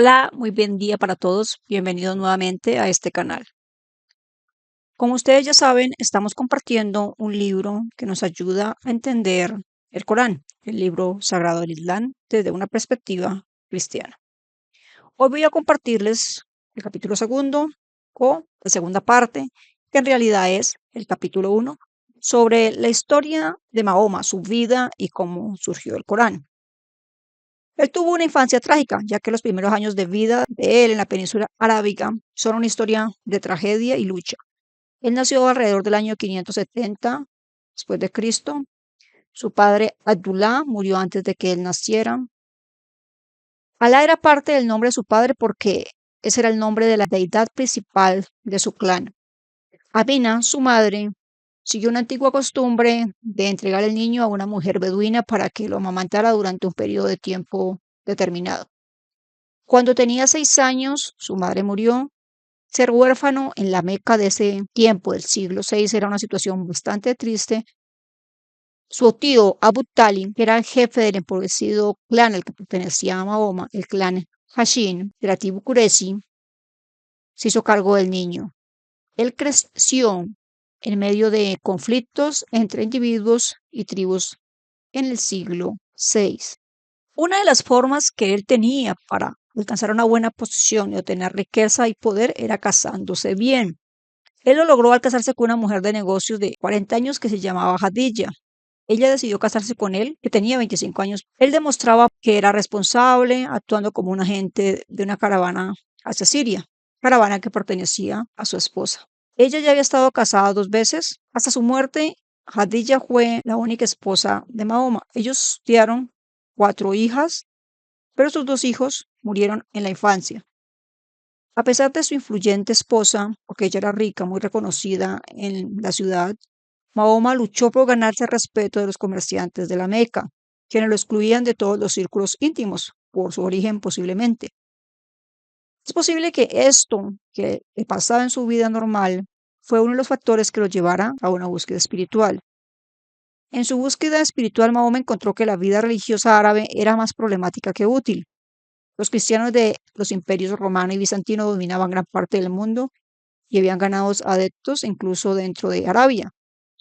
Hola, muy buen día para todos. Bienvenidos nuevamente a este canal. Como ustedes ya saben, estamos compartiendo un libro que nos ayuda a entender el Corán, el libro sagrado del Islam, desde una perspectiva cristiana. Hoy voy a compartirles el capítulo segundo o la segunda parte, que en realidad es el capítulo 1, sobre la historia de Mahoma, su vida y cómo surgió el Corán. Él tuvo una infancia trágica, ya que los primeros años de vida de él en la península arábiga son una historia de tragedia y lucha. Él nació alrededor del año 570 después de Cristo. Su padre Abdullah murió antes de que él naciera. Alá era parte del nombre de su padre porque ese era el nombre de la deidad principal de su clan. Amina, su madre, siguió una antigua costumbre de entregar el niño a una mujer beduina para que lo amamantara durante un periodo de tiempo determinado. Cuando tenía 6 años, su madre murió. Ser huérfano en la Meca de ese tiempo, del siglo VI, era una situación bastante triste. Su tío Abu Talib, que era el jefe del empobrecido clan al que pertenecía a Mahoma, el clan Hashin de la tribu Qurayshi, se hizo cargo del niño. Él creció en medio de conflictos entre individuos y tribus en el siglo VI. Una de las formas que él tenía para alcanzar una buena posición y obtener riqueza y poder era casándose bien. Él lo logró al casarse con una mujer de negocios de 40 años que se llamaba Hadilla. Ella decidió casarse con él, que tenía 25 años. Él demostraba que era responsable, actuando como un agente de una caravana hacia Siria, caravana que pertenecía a su esposa. Ella ya había estado casada 2 veces. Hasta su muerte, Hadilla fue la única esposa de Mahoma. Ellos tuvieron 4 hijas, pero sus 2 hijos murieron en la infancia. A pesar de su influyente esposa, porque ella era rica, muy reconocida en la ciudad, Mahoma luchó por ganarse el respeto de los comerciantes de la Meca, quienes lo excluían de todos los círculos íntimos, por su origen posiblemente. Es posible que esto que le pasaba en su vida normal fue uno de los factores que lo llevara a una búsqueda espiritual. En su búsqueda espiritual, Mahoma encontró que la vida religiosa árabe era más problemática que útil. Los cristianos de los imperios romano y bizantino dominaban gran parte del mundo y habían ganado adeptos incluso dentro de Arabia,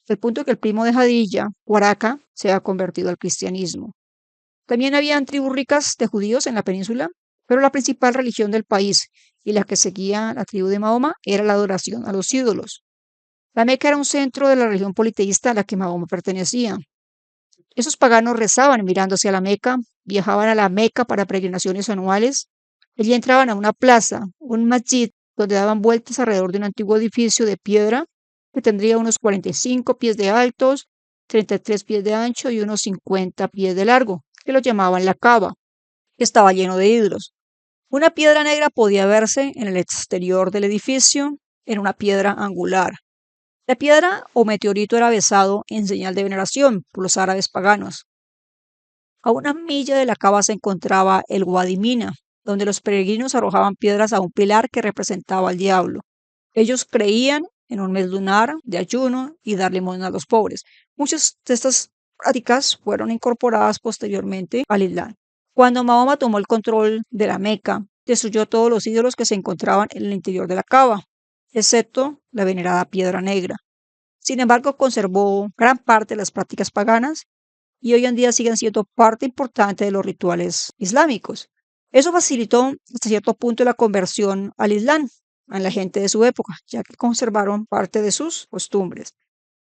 al punto que el primo de Jadilla, Waraka, se ha convertido al cristianismo. También habían tribus ricas de judíos en la península, pero la principal religión del país y la que seguía la tribu de Mahoma era la adoración a los ídolos. La Meca era un centro de la religión politeísta a la que Mahoma pertenecía. Esos paganos rezaban mirando hacia la Meca, viajaban a la Meca para peregrinaciones anuales. Allí entraban a una plaza, un masjid, donde daban vueltas alrededor de un antiguo edificio de piedra que tendría unos 45 pies de altos, 33 pies de ancho y unos 50 pies de largo, que lo llamaban la Cava, que estaba lleno de ídolos. Una piedra negra podía verse en el exterior del edificio, en una piedra angular. La piedra o meteorito era besado en señal de veneración por los árabes paganos. A una milla de la cava se encontraba el Wadi Mina, donde los peregrinos arrojaban piedras a un pilar que representaba al diablo. Ellos creían en un mes lunar de ayuno y dar limosna a los pobres. Muchas de estas prácticas fueron incorporadas posteriormente al Islam. Cuando Mahoma tomó el control de la Meca, destruyó todos los ídolos que se encontraban en el interior de la cava, excepto la venerada piedra negra. Sin embargo, conservó gran parte de las prácticas paganas y hoy en día siguen siendo parte importante de los rituales islámicos. Eso facilitó hasta cierto punto la conversión al Islam en la gente de su época, ya que conservaron parte de sus costumbres.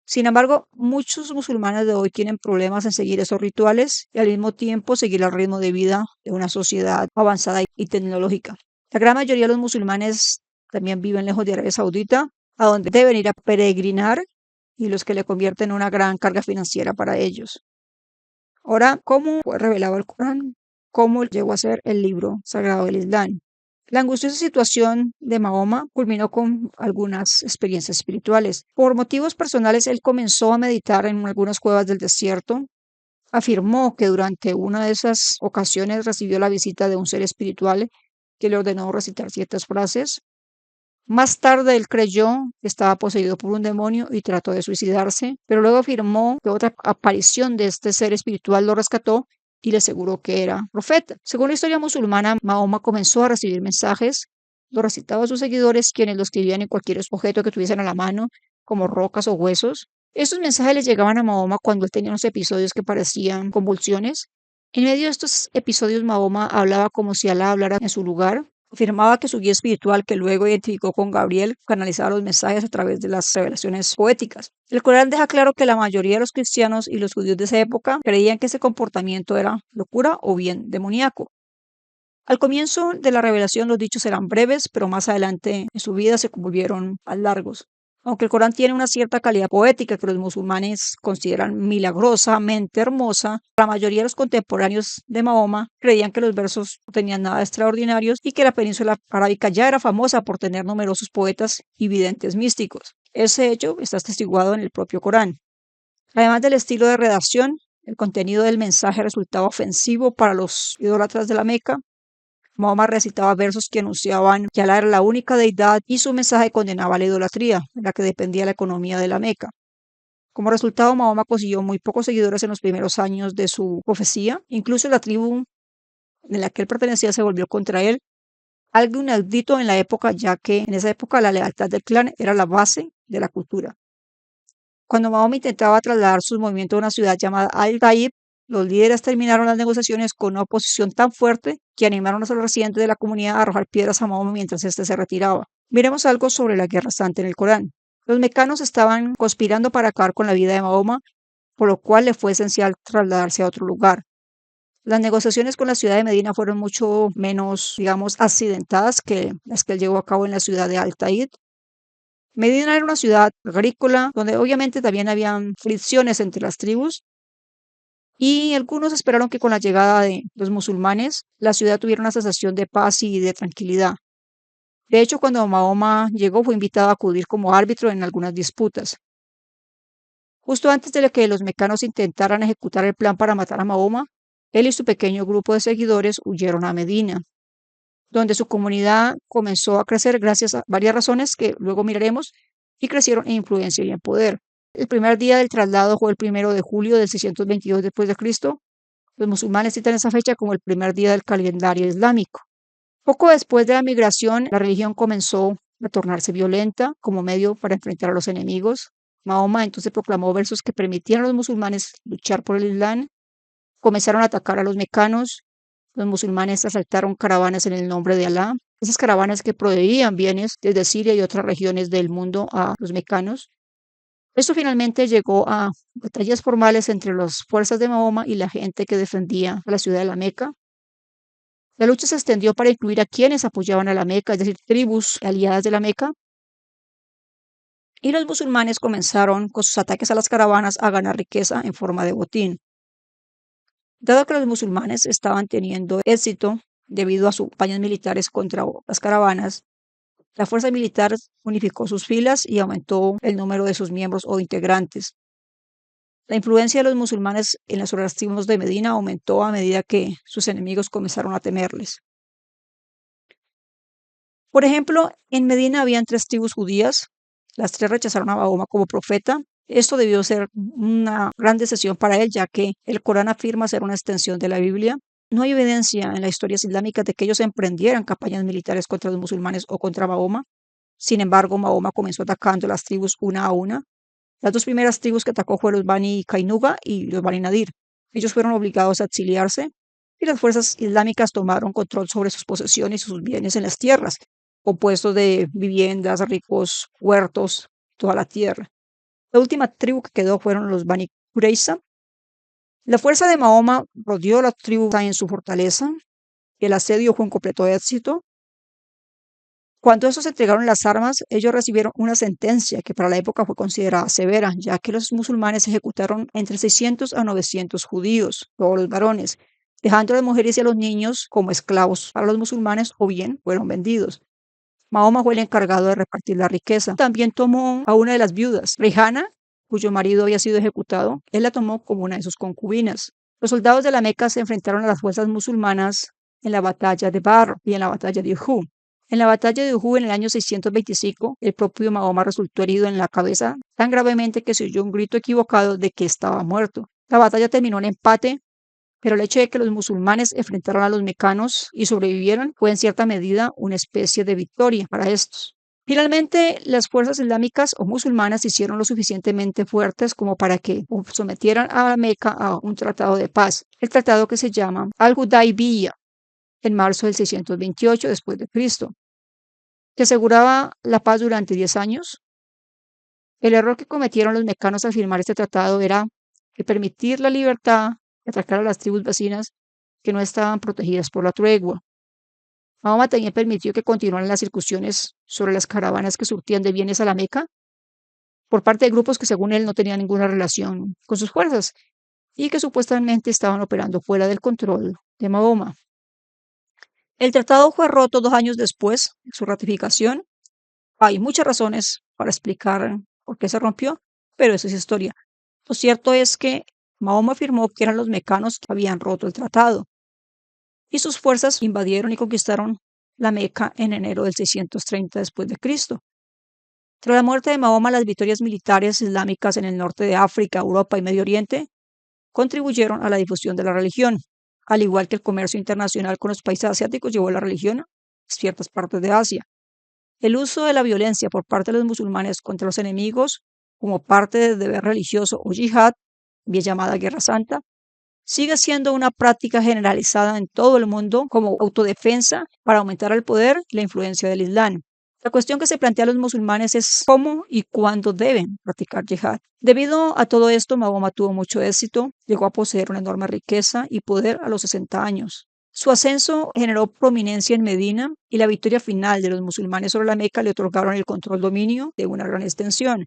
Sin embargo, muchos musulmanes de hoy tienen problemas en seguir esos rituales y al mismo tiempo seguir el ritmo de vida de una sociedad avanzada y tecnológica. La gran mayoría de los musulmanes también viven lejos de Arabia Saudita, a donde deben ir a peregrinar y los que le convierten en una gran carga financiera para ellos. Ahora, ¿cómo fue revelado el Corán? ¿Cómo llegó a ser el libro sagrado del Islam? La angustiosa situación de Mahoma culminó con algunas experiencias espirituales. Por motivos personales, él comenzó a meditar en algunas cuevas del desierto. Afirmó que durante una de esas ocasiones recibió la visita de un ser espiritual que le ordenó recitar ciertas frases. Más tarde él creyó que estaba poseído por un demonio y trató de suicidarse, pero luego afirmó que otra aparición de este ser espiritual lo rescató y le aseguró que era profeta. Según la historia musulmana, Mahoma comenzó a recibir mensajes, lo recitaba a sus seguidores, quienes lo escribían en cualquier objeto que tuviesen a la mano, como rocas o huesos. Estos mensajes le llegaban a Mahoma cuando él tenía unos episodios que parecían convulsiones. En medio de estos episodios, Mahoma hablaba como si Alá hablara en su lugar. Afirmaba que su guía espiritual, que luego identificó con Gabriel, canalizaba los mensajes a través de las revelaciones poéticas. El Corán deja claro que la mayoría de los cristianos y los judíos de esa época creían que ese comportamiento era locura o bien demoníaco. Al comienzo de la revelación los dichos eran breves, pero más adelante en su vida se volvieron más largos. Aunque el Corán tiene una cierta calidad poética que los musulmanes consideran milagrosamente hermosa, la mayoría de los contemporáneos de Mahoma creían que los versos no tenían nada de extraordinarios y que la península arábica ya era famosa por tener numerosos poetas y videntes místicos. Ese hecho está atestiguado en el propio Corán. Además del estilo de redacción, el contenido del mensaje resultaba ofensivo para los idólatras de la Meca. Mahoma recitaba versos que anunciaban que Alá era la única deidad y su mensaje condenaba la idolatría, de la que dependía la economía de la Meca. Como resultado, Mahoma consiguió muy pocos seguidores en los primeros años de su profecía. Incluso la tribu en la que él pertenecía se volvió contra él, algo inaudito en la época, ya que en esa época la lealtad del clan era la base de la cultura. Cuando Mahoma intentaba trasladar sus movimientos a una ciudad llamada Al-Taib, los líderes terminaron las negociaciones con una oposición tan fuerte que animaron a los residentes de la comunidad a arrojar piedras a Mahoma mientras éste se retiraba. Miremos algo sobre la guerra santa en el Corán. Los mecanos estaban conspirando para acabar con la vida de Mahoma, por lo cual le fue esencial trasladarse a otro lugar. Las negociaciones con la ciudad de Medina fueron mucho menos, digamos, accidentadas que las que él llevó a cabo en la ciudad de Al-Taid. Medina era una ciudad agrícola donde obviamente también habían fricciones entre las tribus y algunos esperaron que con la llegada de los musulmanes la ciudad tuviera una sensación de paz y de tranquilidad. De hecho, cuando Mahoma llegó fue invitado a acudir como árbitro en algunas disputas. Justo antes de que los mecanos intentaran ejecutar el plan para matar a Mahoma, él y su pequeño grupo de seguidores huyeron a Medina, donde su comunidad comenzó a crecer gracias a varias razones que luego miraremos, y crecieron en influencia y en poder. El primer día del traslado fue el 1 de julio del 622 después de Cristo. Los musulmanes citan esa fecha como el primer día del calendario islámico. Poco después de la migración, la religión comenzó a tornarse violenta como medio para enfrentar a los enemigos. Mahoma entonces proclamó versos que permitían a los musulmanes luchar por el Islam. Comenzaron a atacar a los mecanos. Los musulmanes asaltaron caravanas en el nombre de Alá. Esas caravanas que proveían bienes desde Siria y otras regiones del mundo a los mecanos. Esto finalmente llegó a batallas formales entre las fuerzas de Mahoma y la gente que defendía a la ciudad de la Meca. La lucha se extendió para incluir a quienes apoyaban a la Meca, es decir, tribus aliadas de la Meca, y los musulmanes comenzaron con sus ataques a las caravanas a ganar riqueza en forma de botín. Dado que los musulmanes estaban teniendo éxito debido a sus campañas militares contra las caravanas, la fuerza militar unificó sus filas y aumentó el número de sus miembros o integrantes. La influencia de los musulmanes en las otras tribus de Medina aumentó a medida que sus enemigos comenzaron a temerles. Por ejemplo, en Medina habían 3 tribus judías. Las 3 rechazaron a Mahoma como profeta. Esto debió ser una gran decepción para él, ya que el Corán afirma ser una extensión de la Biblia. No hay evidencia en la historia islámica de que ellos emprendieran campañas militares contra los musulmanes o contra Mahoma. Sin embargo, Mahoma comenzó atacando las tribus una a una. Las 2 primeras tribus que atacó fueron los Bani Kainuga y los Bani Nadir. Ellos fueron obligados a exiliarse y las fuerzas islámicas tomaron control sobre sus posesiones y sus bienes en las tierras, compuestos de viviendas, ricos huertos, toda la tierra. La última tribu que quedó fueron los Bani Qurayza. La fuerza de Mahoma rodeó a la tribu en su fortaleza y el asedio fue un completo éxito. Cuando estos entregaron las armas, ellos recibieron una sentencia que para la época fue considerada severa, ya que los musulmanes ejecutaron entre 600 a 900 judíos, todos los varones, dejando a las mujeres y a los niños como esclavos para los musulmanes o bien fueron vendidos. Mahoma fue el encargado de repartir la riqueza. También tomó a una de las viudas, Rihana, cuyo marido había sido ejecutado. Él la tomó como una de sus concubinas. Los soldados de la Meca se enfrentaron a las fuerzas musulmanas en la batalla de Badr y en la batalla de Uhud. En la batalla de Uhud en el año 625, el propio Mahoma resultó herido en la cabeza tan gravemente que se oyó un grito equivocado de que estaba muerto. La batalla terminó en empate pero el hecho de que los musulmanes enfrentaran a los mecanos y sobrevivieran fue en cierta medida una especie de victoria para estos. Finalmente, las fuerzas islámicas o musulmanas se hicieron lo suficientemente fuertes como para que sometieran a la Meca a un tratado de paz, el tratado que se llama Al-Hudaybiyah, en marzo del 628 después de Cristo, que aseguraba la paz durante 10 años. El error que cometieron los mecanos al firmar este tratado era que permitir la libertad de atacar a las tribus vecinas que no estaban protegidas por la tregua. Mahoma también permitió que continuaran las incursiones sobre las caravanas que surtían de bienes a la Meca por parte de grupos que según él no tenían ninguna relación con sus fuerzas y que supuestamente estaban operando fuera del control de Mahoma. El tratado fue roto 2 años después de su ratificación. Hay muchas razones para explicar por qué se rompió, pero eso es historia. Lo cierto es que Mahoma afirmó que eran los mecanos que habían roto el tratado y sus fuerzas invadieron y conquistaron la Meca en enero del 630 después de Cristo. Tras la muerte de Mahoma, las victorias militares islámicas en el norte de África, Europa y Medio Oriente contribuyeron a la difusión de la religión, al igual que el comercio internacional con los países asiáticos llevó la religión a ciertas partes de Asia. El uso de la violencia por parte de los musulmanes contra los enemigos como parte del deber religioso o yihad, bien llamada Guerra Santa, sigue siendo una práctica generalizada en todo el mundo como autodefensa para aumentar el poder y la influencia del Islam. La cuestión que se plantea a los musulmanes es cómo y cuándo deben practicar yihad. Debido a todo esto, Mahoma tuvo mucho éxito, llegó a poseer una enorme riqueza y poder a los 60 años. Su ascenso generó prominencia en Medina y la victoria final de los musulmanes sobre la Meca le otorgaron el control dominio de una gran extensión.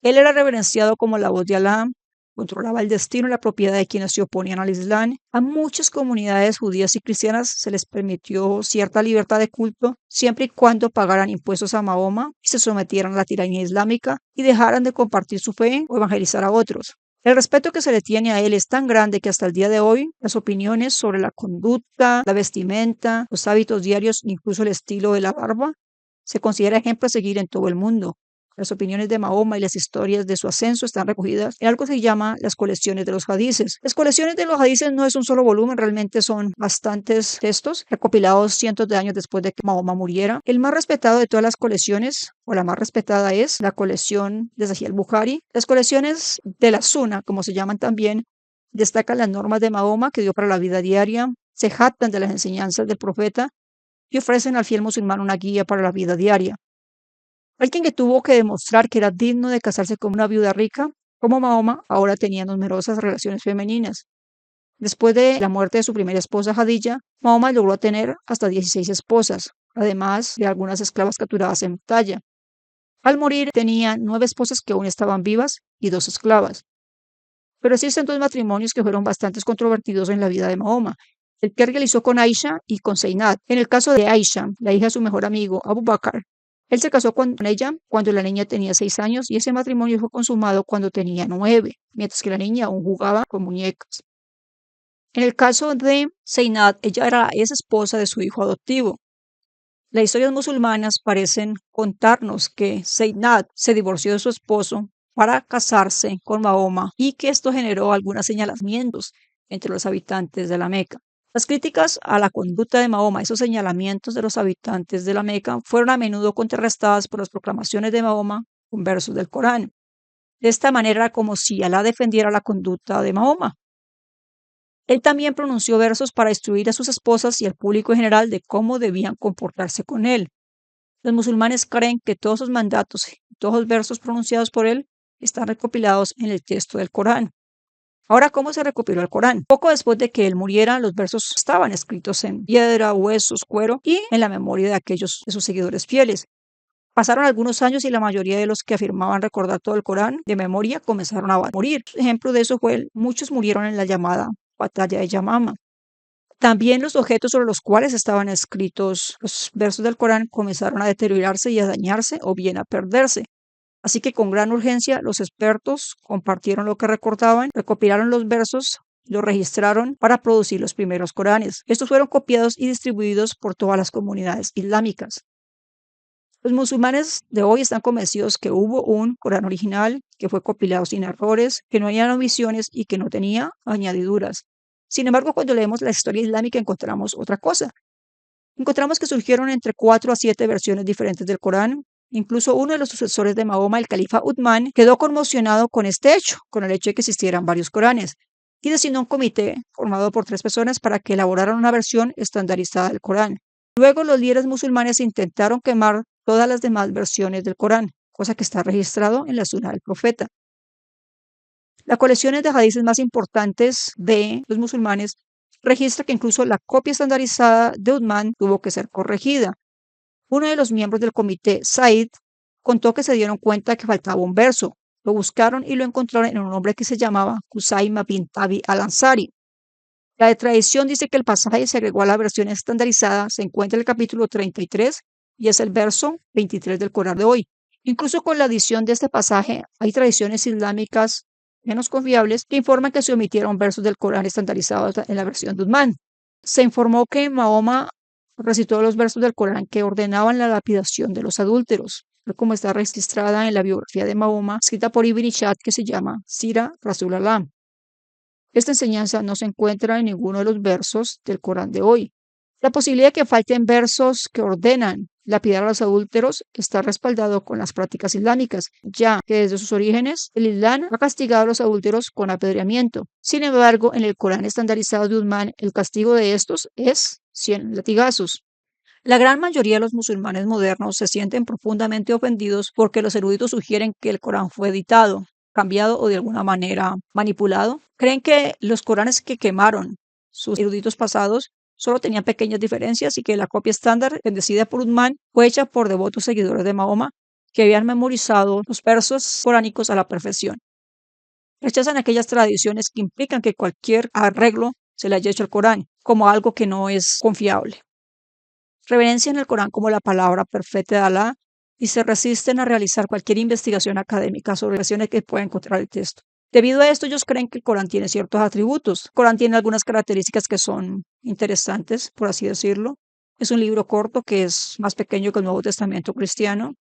Él era reverenciado como la voz de Alá, controlaba el destino y la propiedad de quienes se oponían al Islam. A muchas comunidades judías y cristianas se les permitió cierta libertad de culto siempre y cuando pagaran impuestos a Mahoma y se sometieran a la tiranía islámica y dejaran de compartir su fe o evangelizar a otros. El respeto que se le tiene a él es tan grande que hasta el día de hoy las opiniones sobre la conducta, la vestimenta, los hábitos diarios, incluso el estilo de la barba, se considera ejemplo a seguir en todo el mundo. Las opiniones de Mahoma y las historias de su ascenso están recogidas en algo que se llama las colecciones de los hadices. Las colecciones de los hadices no es un solo volumen, realmente son bastantes textos recopilados cientos de años después de que Mahoma muriera. El más respetado de todas las colecciones, o la más respetada, es la colección de Sahih al-Bukhari. Las colecciones de la Sunna, como se llaman también, destacan las normas de Mahoma que dio para la vida diaria, se jactan de las enseñanzas del profeta y ofrecen al fiel musulmán una guía para la vida diaria. Alguien que tuvo que demostrar que era digno de casarse con una viuda rica, como Mahoma, ahora tenía numerosas relaciones femeninas. Después de la muerte de su primera esposa, Jadilla, Mahoma logró tener hasta 16 esposas, además de algunas esclavas capturadas en batalla. Al morir tenía 9 esposas que aún estaban vivas y 2 esclavas. Pero existen 2 matrimonios que fueron bastante controvertidos en la vida de Mahoma. El que realizó con Aisha y con Zeinab. En el caso de Aisha, la hija de su mejor amigo, Abu Bakr, él se casó con ella cuando la niña tenía 6 años y ese matrimonio fue consumado cuando tenía 9, mientras que la niña aún jugaba con muñecas. En el caso de Zeinab, ella era la ex esposa de su hijo adoptivo. Las historias musulmanas parecen contarnos que Zeinab se divorció de su esposo para casarse con Mahoma y que esto generó algunos señalamientos entre los habitantes de la Meca. Las críticas a la conducta de Mahoma, esos señalamientos de los habitantes de la Meca, fueron a menudo contrarrestadas por las proclamaciones de Mahoma con versos del Corán. De esta manera, como si Alá defendiera la conducta de Mahoma. Él también pronunció versos para instruir a sus esposas y al público en general de cómo debían comportarse con él. Los musulmanes creen que todos sus mandatos y todos los versos pronunciados por él están recopilados en el texto del Corán. Ahora, ¿cómo se recopiló el Corán? Poco después de que él muriera, los versos estaban escritos en piedra, huesos, cuero y en la memoria de aquellos de sus seguidores fieles. Pasaron algunos años y la mayoría de los que afirmaban recordar todo el Corán de memoria comenzaron a morir. Ejemplo de eso fue muchos murieron en la llamada batalla de Yamama. También los objetos sobre los cuales estaban escritos los versos del Corán comenzaron a deteriorarse y a dañarse o bien a perderse. Así que con gran urgencia los expertos compartieron lo que recordaban, recopilaron los versos, los registraron para producir los primeros Coranes. Estos fueron copiados y distribuidos por todas las comunidades islámicas. Los musulmanes de hoy están convencidos que hubo un Corán original que fue compilado sin errores, que no había omisiones y que no tenía añadiduras. Sin embargo, cuando leemos la historia islámica encontramos otra cosa. Encontramos que surgieron entre 4 a 7 versiones diferentes del Corán. Incluso uno de los sucesores de Mahoma, el califa Uthman, quedó conmocionado con este hecho, con el hecho de que existieran varios Coranes, y designó un comité formado por 3 personas para que elaboraran una versión estandarizada del Corán. Luego los líderes musulmanes intentaron quemar todas las demás versiones del Corán, cosa que está registrado en la Sunna del Profeta. Las colecciones de hadices más importantes de los musulmanes registra que incluso la copia estandarizada de Uthman tuvo que ser corregida. Uno de los miembros del comité, Said, contó que se dieron cuenta que faltaba un verso. Lo buscaron y lo encontraron en un hombre que se llamaba Kusaima bin Tabi al-Ansari. La tradición dice que el pasaje se agregó a la versión estandarizada, se encuentra en el capítulo 33 y es el verso 23 del Corán de hoy. Incluso con la adición de este pasaje, hay tradiciones islámicas menos confiables que informan que se omitieron versos del Corán estandarizados en la versión de Uthman. Se informó que Mahoma recitó los versos del Corán que ordenaban la lapidación de los adúlteros, como está registrada en la biografía de Mahoma, escrita por Ibn Ishaq, que se llama Sira Rasul Allah. Esta enseñanza no se encuentra en ninguno de los versos del Corán de hoy. La posibilidad de que falten versos que ordenan lapidar a los adúlteros está respaldado con las prácticas islámicas, ya que desde sus orígenes el Islam ha castigado a los adúlteros con apedreamiento. Sin embargo, en el Corán estandarizado de Uthman, el castigo de estos es 100 latigazos. La gran mayoría de los musulmanes modernos se sienten profundamente ofendidos porque los eruditos sugieren que el Corán fue editado, cambiado o de alguna manera manipulado. Creen que los Coranes que quemaron sus eruditos pasados solo tenían pequeñas diferencias y que la copia estándar, bendecida por Uthman, fue hecha por devotos seguidores de Mahoma que habían memorizado los versos coránicos a la perfección. Rechazan aquellas tradiciones que implican que cualquier arreglo se le haya hecho al Corán como algo que no es confiable. Reverencian el Corán como la palabra perfecta de Alá y se resisten a realizar cualquier investigación académica sobre versiones que pueda encontrar el texto. Debido a esto, ellos creen que el Corán tiene ciertos atributos. El Corán tiene algunas características que son interesantes, por así decirlo. Es un libro corto que es más pequeño que el Nuevo Testamento cristiano.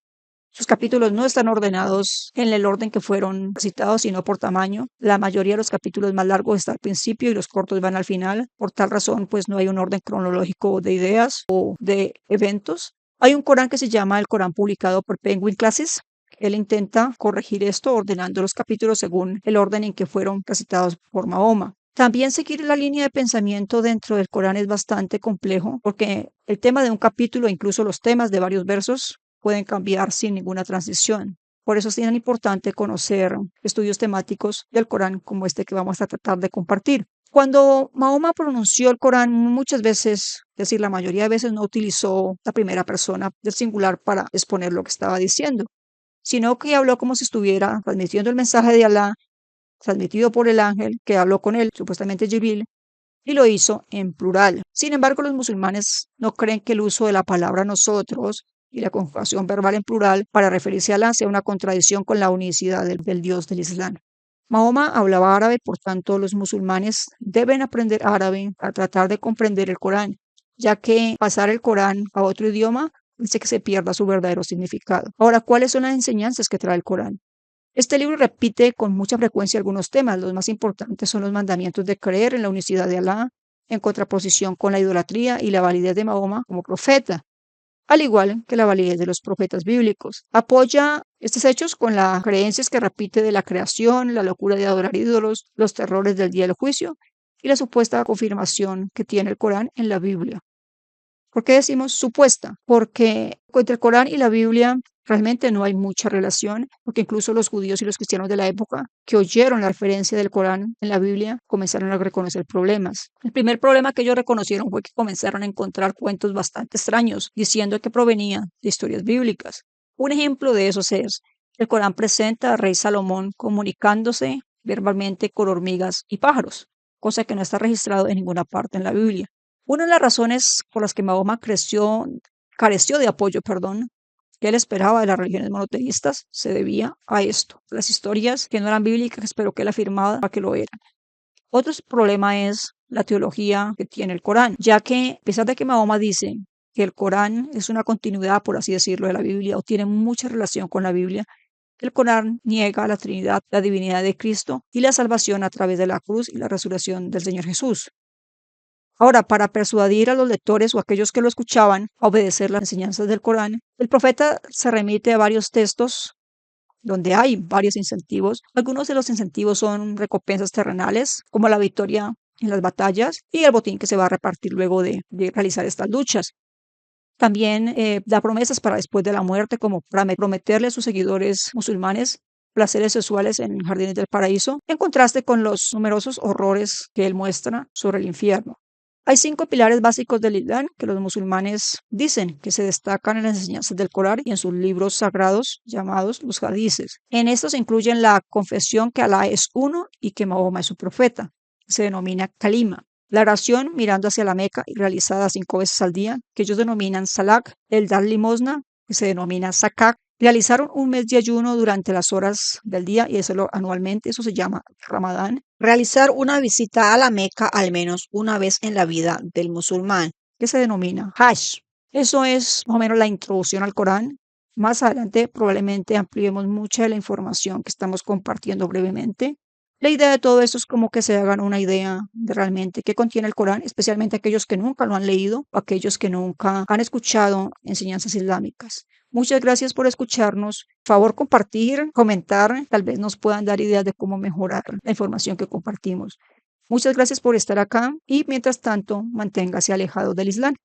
Sus capítulos no están ordenados en el orden que fueron citados, sino por tamaño. La mayoría de los capítulos más largos están al principio y los cortos van al final. Por tal razón, pues no hay un orden cronológico de ideas o de eventos. Hay un Corán que se llama el Corán publicado por Penguin Classes. Él intenta corregir esto ordenando los capítulos según el orden en que fueron recitados por Mahoma. También seguir la línea de pensamiento dentro del Corán es bastante complejo porque el tema de un capítulo, incluso los temas de varios versos, pueden cambiar sin ninguna transición. Por eso es tan importante conocer estudios temáticos del Corán como este que vamos a tratar de compartir. Cuando Mahoma pronunció el Corán, muchas veces, es decir, la mayoría de veces no utilizó la primera persona del singular para exponer lo que estaba diciendo, sino que habló como si estuviera transmitiendo el mensaje de Alá, transmitido por el ángel que habló con él, supuestamente Jibril, y lo hizo en plural. Sin embargo, los musulmanes no creen que el uso de la palabra nosotros y la conjugación verbal en plural para referirse a Alá sea una contradicción con la unicidad del Dios del Islam. Mahoma hablaba árabe, por tanto los musulmanes deben aprender árabe para tratar de comprender el Corán, ya que pasar el Corán a otro idioma hace que se pierda su verdadero significado. Ahora, ¿cuáles son las enseñanzas que trae el Corán? Este libro repite con mucha frecuencia algunos temas. Los más importantes son los mandamientos de creer en la unicidad de Alá, en contraposición con la idolatría y la validez de Mahoma como profeta, al igual que la validez de los profetas bíblicos. Apoya estos hechos con las creencias que repite de la creación, la locura de adorar ídolos, los terrores del día del juicio y la supuesta confirmación que tiene el Corán en la Biblia. ¿Por qué decimos supuesta? Porque entre el Corán y la Biblia realmente no hay mucha relación, porque incluso los judíos y los cristianos de la época que oyeron la referencia del Corán en la Biblia comenzaron a reconocer problemas. El primer problema que ellos reconocieron fue que comenzaron a encontrar cuentos bastante extraños, diciendo que provenían de historias bíblicas. Un ejemplo de eso es, el Corán presenta al rey Salomón comunicándose verbalmente con hormigas y pájaros, cosa que no está registrado en ninguna parte en la Biblia. Una de las razones por las que Mahoma careció de apoyo, que él esperaba de las religiones monoteístas, se debía a esto. Las historias que no eran bíblicas, pero que él afirmaba que lo eran. Otro problema es la teología que tiene el Corán, ya que a pesar de que Mahoma dice que el Corán es una continuidad, por así decirlo, de la Biblia o tiene mucha relación con la Biblia, El Corán niega la Trinidad, la divinidad de Cristo y la salvación a través de la cruz y la resurrección del Señor Jesús. Ahora, para persuadir a los lectores o aquellos que lo escuchaban a obedecer las enseñanzas del Corán, el profeta se remite a varios textos donde hay varios incentivos. Algunos de los incentivos son recompensas terrenales, como la victoria en las batallas y el botín que se va a repartir luego de realizar estas luchas. También da promesas para después de la muerte, como para prometerle a sus seguidores musulmanes placeres sexuales en jardines del paraíso, en contraste con los numerosos horrores que él muestra sobre el infierno. Hay 5 pilares básicos del Islam que los musulmanes dicen que se destacan en las enseñanzas del Corán y en sus libros sagrados llamados los hadices. En estos se incluyen la confesión que Alá es uno y que Mahoma es su profeta. Se denomina kalima. La oración mirando hacia la Meca y realizada 5 veces al día, que ellos denominan salak, el dar limosna, que se denomina zakat, realizaron un mes de ayuno durante las horas del día y eso anualmente, eso se llama Ramadán. Realizar una visita a la Meca al menos una vez en la vida del musulmán, que se denomina Hajj. Eso es más o menos la introducción al Corán. Más adelante probablemente ampliemos mucha de la información que estamos compartiendo brevemente. La idea de todo esto es como que se hagan una idea de realmente qué contiene el Corán, especialmente aquellos que nunca lo han leído o aquellos que nunca han escuchado enseñanzas islámicas. Muchas gracias por escucharnos. Por favor, compartir, comentar, tal vez nos puedan dar ideas de cómo mejorar la información que compartimos. Muchas gracias por estar acá y mientras tanto, manténgase alejado del Islam.